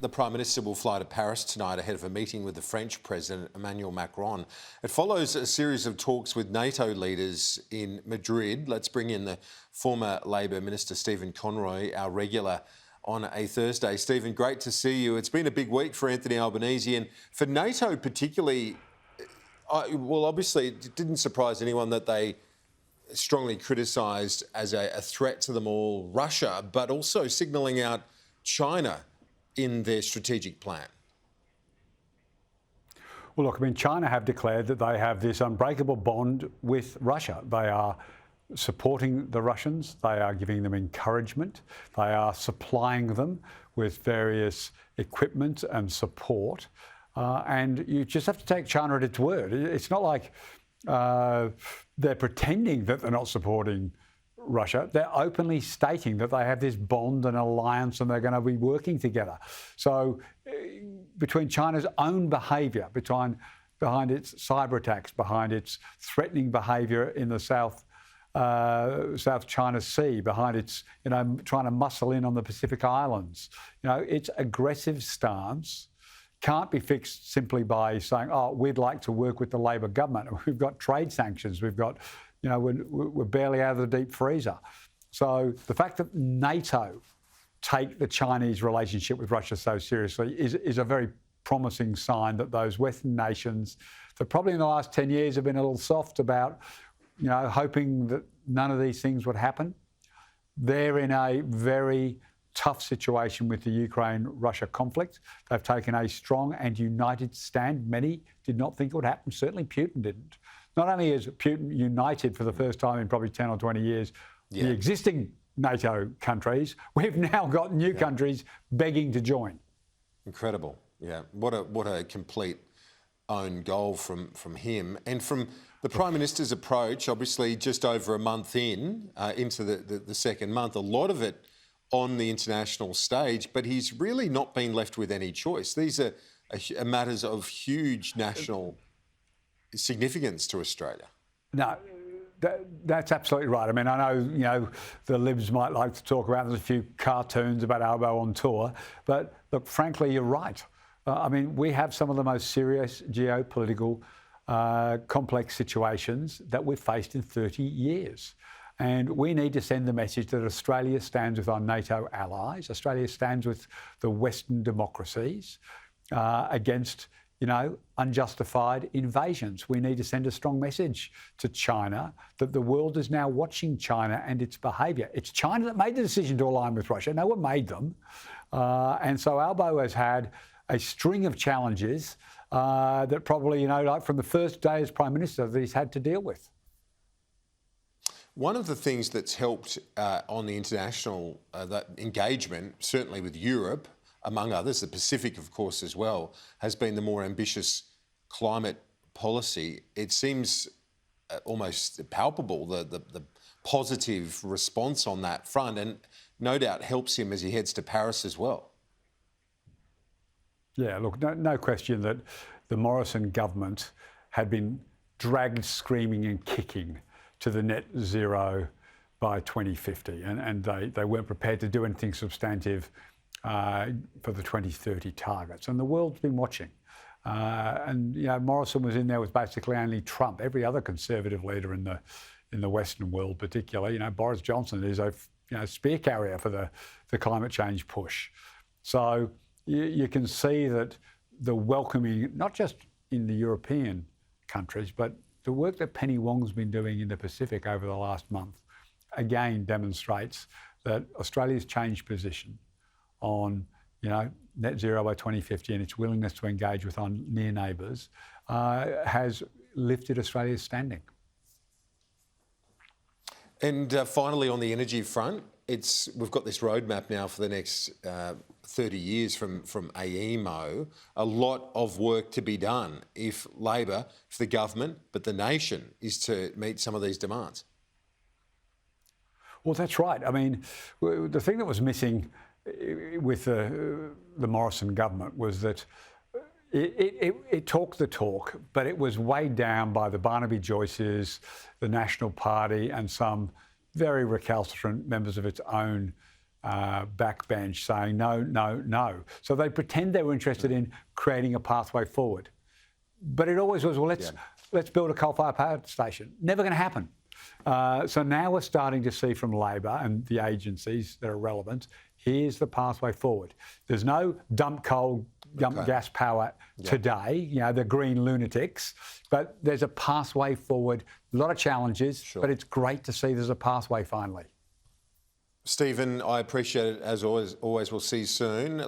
The Prime Minister will fly to Paris tonight ahead of a meeting with the French President Emmanuel Macron. It follows a series of talks with NATO leaders in Madrid. Let's bring in the former Labor Minister Stephen Conroy, our regular on a Thursday. Stephen, great to see you. It's been a big week for Anthony Albanese, and for NATO particularly, well, obviously it didn't surprise anyone that they strongly criticised as a threat to them all Russia, but also signalling out China in their strategic plan. Well, look, I mean, China have declared that they have this unbreakable bond with Russia. They are supporting the Russians. They are giving them encouragement. They are supplying them with various equipment and support. And you just have to take China at its word. It's not like they're pretending that they're not supporting Russia. They're openly stating that they have this bond and alliance and they're going to be working together. So between China's own behaviour, behind its cyber attacks, behind its threatening behaviour in the South China Sea, behind its, trying to muscle in on the Pacific Islands, its aggressive stance can't be fixed simply by saying, oh, we'd like to work with the Labor government. We've got trade sanctions. We've got, we're barely out of the deep freezer. So the fact that NATO take the Chinese relationship with Russia so seriously is a very promising sign that those Western nations that probably in the last 10 years have been a little soft about, hoping that none of these things would happen. They're in a very tough situation with the Ukraine-Russia conflict. They've taken a strong and united stand. Many did not think it would happen. Certainly Putin didn't. Not only is Putin united for the first time in probably 10 or 20 years, the existing NATO countries, we've now got new countries begging to join. Incredible. Yeah. What a complete own goal from him. And from the Prime Minister's approach, obviously just over a month into the second month, a lot of it on the international stage, but he's really not been left with any choice. These are matters of huge national significance to Australia. No, that's absolutely right. I mean, I know, the Libs might like to talk about, there's a few cartoons about Albo on tour, but look, frankly, you're right. I mean, we have some of the most serious geopolitical complex situations that we've faced in 30 years. And we need to send the message that Australia stands with our NATO allies. Australia stands with the Western democracies against, unjustified invasions. We need to send a strong message to China that the world is now watching China and its behaviour. It's China that made the decision to align with Russia. No one made them. And so Albo has had a string of challenges that probably, like from the first day as Prime Minister, that he's had to deal with. One of the things that's helped on the international that engagement, certainly with Europe, among others, the Pacific, of course, as well, has been the more ambitious climate policy. It seems almost palpable, the positive response on that front, and no doubt helps him as he heads to Paris as well. Yeah, look, no question that the Morrison government had been dragged screaming and kicking to the net zero by 2050, and they weren't prepared to do anything substantive for the 2030 targets. And the world's been watching. Morrison was in there with basically only Trump. Every other conservative leader in the Western world, particularly, Boris Johnson is a spear carrier for the climate change push. So you can see that the welcoming, not just in the European countries, but the work that Penny Wong's been doing in the Pacific over the last month, again, demonstrates that Australia's changed position on, net zero by 2050 and its willingness to engage with our near neighbours has lifted Australia's standing. And finally, on the energy front, we've got this roadmap now for the next 30 years from AEMO. A lot of work to be done if Labor, if the government, but the nation is to meet some of these demands. Well, that's right. I mean, the thing that was missing with the Morrison government was that it talked the talk, but it was weighed down by the Barnaby Joyces, the National Party, and some very recalcitrant members of its own backbench saying no, no, no. So they pretend they were interested in creating a pathway forward. But it always was, well, let's build a coal-fired power station. Never going to happen. So now we're starting to see from Labor and the agencies that are relevant, here's the pathway forward. There's no dump coal, dump gas power today, the green lunatics, but there's a pathway forward, a lot of challenges, but it's great to see there's a pathway finally. Stephen, I appreciate it as always. We'll see you soon.